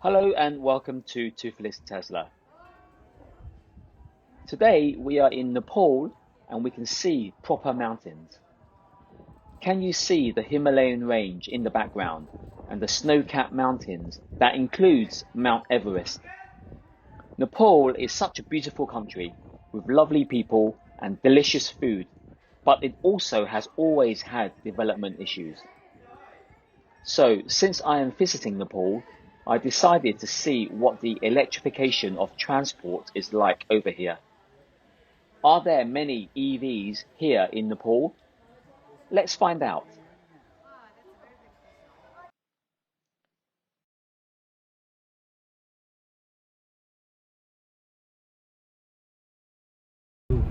Hello and welcome to Toothless Tesla. Today we are in Nepal and we can see proper mountains. Can you see the Himalayan range in the background and the snow-capped mountains that includes Mount Everest? Nepal is such a beautiful country with lovely people and delicious food, but it also has always had development issues. So, since I am visiting Nepal, I decided to see what the electrification of transport is like over here. Are there many EVs here in Nepal? Let's find out.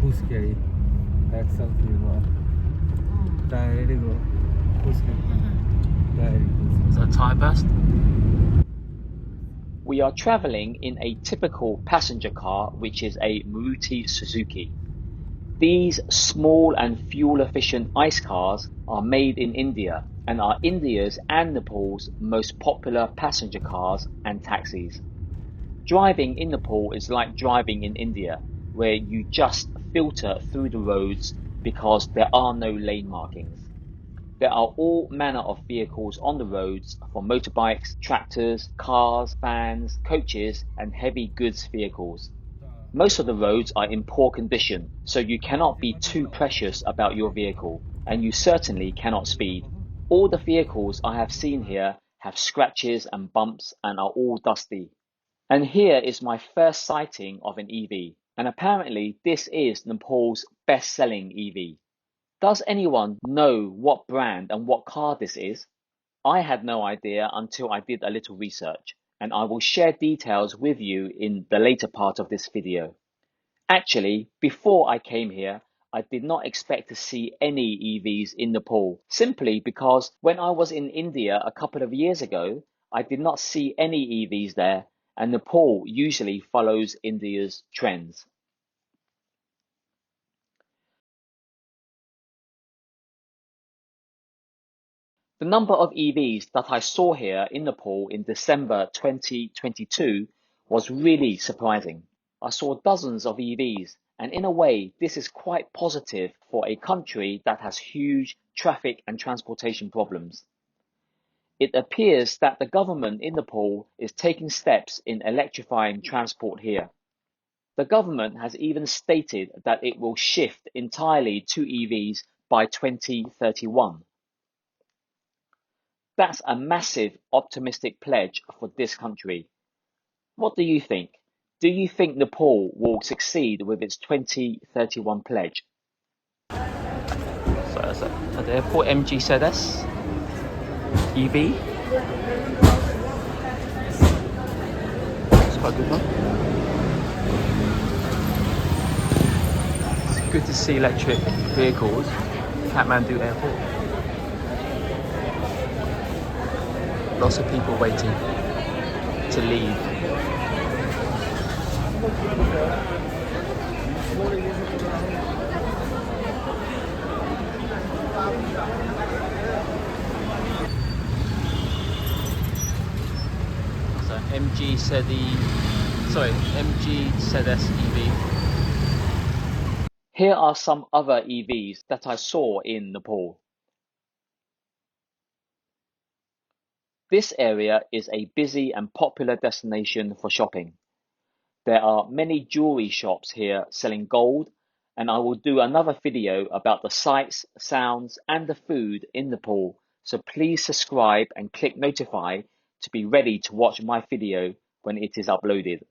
Is that a tyre burst? We are traveling in a typical passenger car, which is a Muruti Suzuki. These small and fuel-efficient ICE cars are made in India and are India's and Nepal's most popular passenger cars and taxis. Driving in Nepal is like driving in India, where you just filter through the roads because there are no lane markings. There are all manner of vehicles on the roads, from motorbikes, tractors, cars, vans, coaches, and heavy goods vehicles. Most of the roads are in poor condition, so you cannot be too precious about your vehicle, and you certainly cannot speed. All the vehicles I have seen here have scratches and bumps and are all dusty. And here is my first sighting of an EV, and apparently this is Nepal's best-selling EV. Does anyone know what brand and what car this is? I had no idea until I did a little research, and I will share details with you in the later part of this video. Actually, before I came here, I did not expect to see any EVs in Nepal, simply because when I was in India a couple of years ago, I did not see any EVs there, and Nepal usually follows India's trends. The number of EVs that I saw here in Nepal in December 2022 was really surprising. I saw dozens of EVs, and in a way, this is quite positive for a country that has huge traffic and transportation problems. It appears that the government in Nepal is taking steps in electrifying transport here. The government has even stated that it will shift entirely to EVs by 2031. That's a massive optimistic pledge for this country. What do you think? Do you think Nepal will succeed with its 2031 pledge? So that's at the airport, MG ZS EV. It's quite a good one. It's good to see electric vehicles. Kathmandu airport. Lots of people waiting to leave. So MG ZS EV. Here are some other EVs that I saw in Nepal. This area is a busy and popular destination for shopping. There are many jewelry shops here selling gold, and I will do another video about the sights, sounds, and the food in Nepal, so please subscribe and click notify to be ready to watch my video when it is uploaded.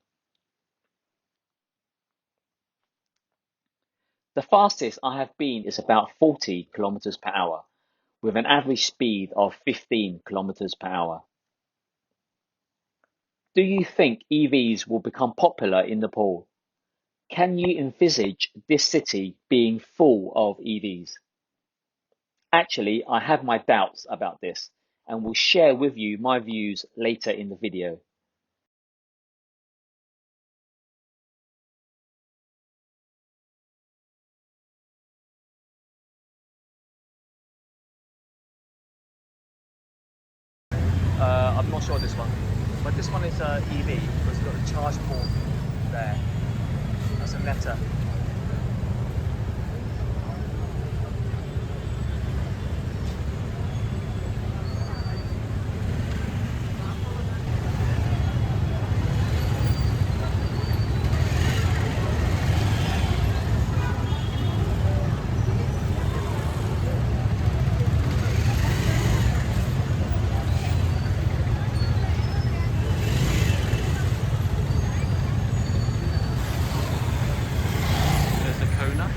The fastest I have been is about 40 kilometers per hour, with an average speed of 15 kilometers per hour. Do you think EVs will become popular in Nepal? Can you envisage this city being full of EVs? Actually, I have my doubts about this and will share with you my views later in the video. I'm not sure this one. But this one is EV because you've got the charge port there. That's a Neta. There's the Kona.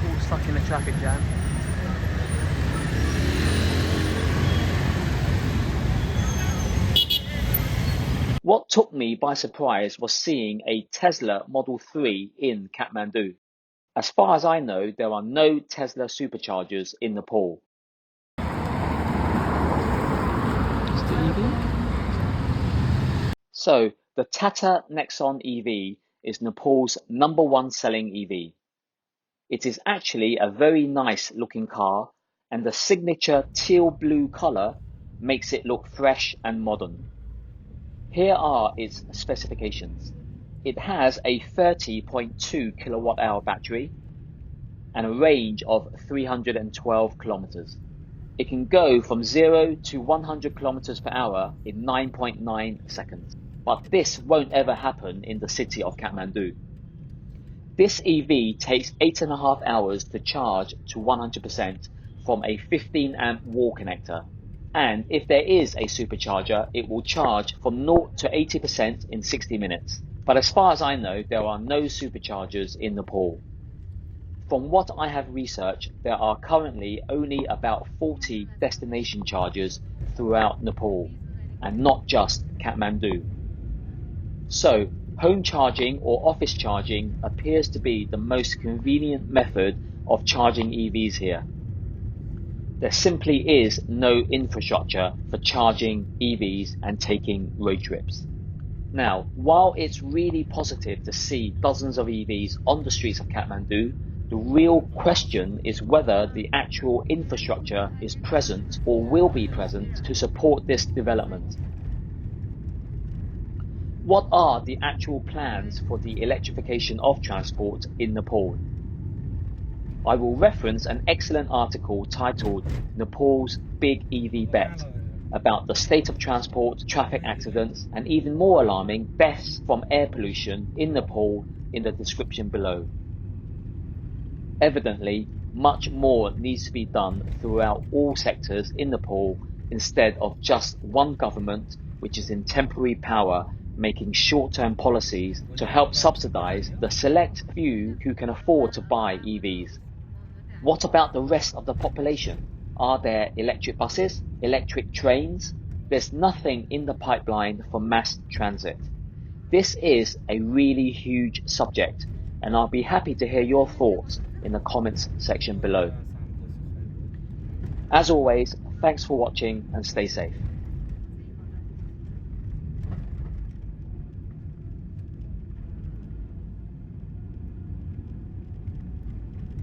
All stuck in a traffic jam. What took me by surprise was seeing a Tesla Model 3 in Kathmandu. As far as I know, there are no Tesla superchargers in Nepal. It's the EV. So, the Tata Nexon EV is Nepal's #1 selling EV. It is actually a very nice looking car, and the signature teal blue color makes it look fresh and modern. Here are its specifications. It has a 30.2 kilowatt hour battery and a range of 312 kilometers. It can go from 0 to 100 kilometers per hour in 9.9 seconds. But this won't ever happen in the city of Kathmandu. This EV takes 8.5 hours to charge to 100% from a 15 amp wall connector. And if there is a supercharger, it will charge from 0 to 80% in 60 minutes. But as far as I know, there are no superchargers in Nepal. From what I have researched, there are currently only about 40 destination chargers throughout Nepal, and not just Kathmandu. So, home charging or office charging appears to be the most convenient method of charging EVs here. There simply is no infrastructure for charging EVs and taking road trips. Now, while it's really positive to see dozens of EVs on the streets of Kathmandu, the real question is whether the actual infrastructure is present or will be present to support this development. What are the actual plans for the electrification of transport in Nepal? I will reference an excellent article titled Nepal's Big EV Bet about the state of transport, traffic accidents, and even more alarming, deaths from air pollution in Nepal in the description below. Evidently, much more needs to be done throughout all sectors in Nepal instead of just one government which is in temporary power making short-term policies to help subsidize the select few who can afford to buy EVs. What about the rest of the population? Are there electric buses, electric trains? There's nothing in the pipeline for mass transit. This is a really huge subject, and I'll be happy to hear your thoughts in the comments section below. As always, thanks for watching and stay safe.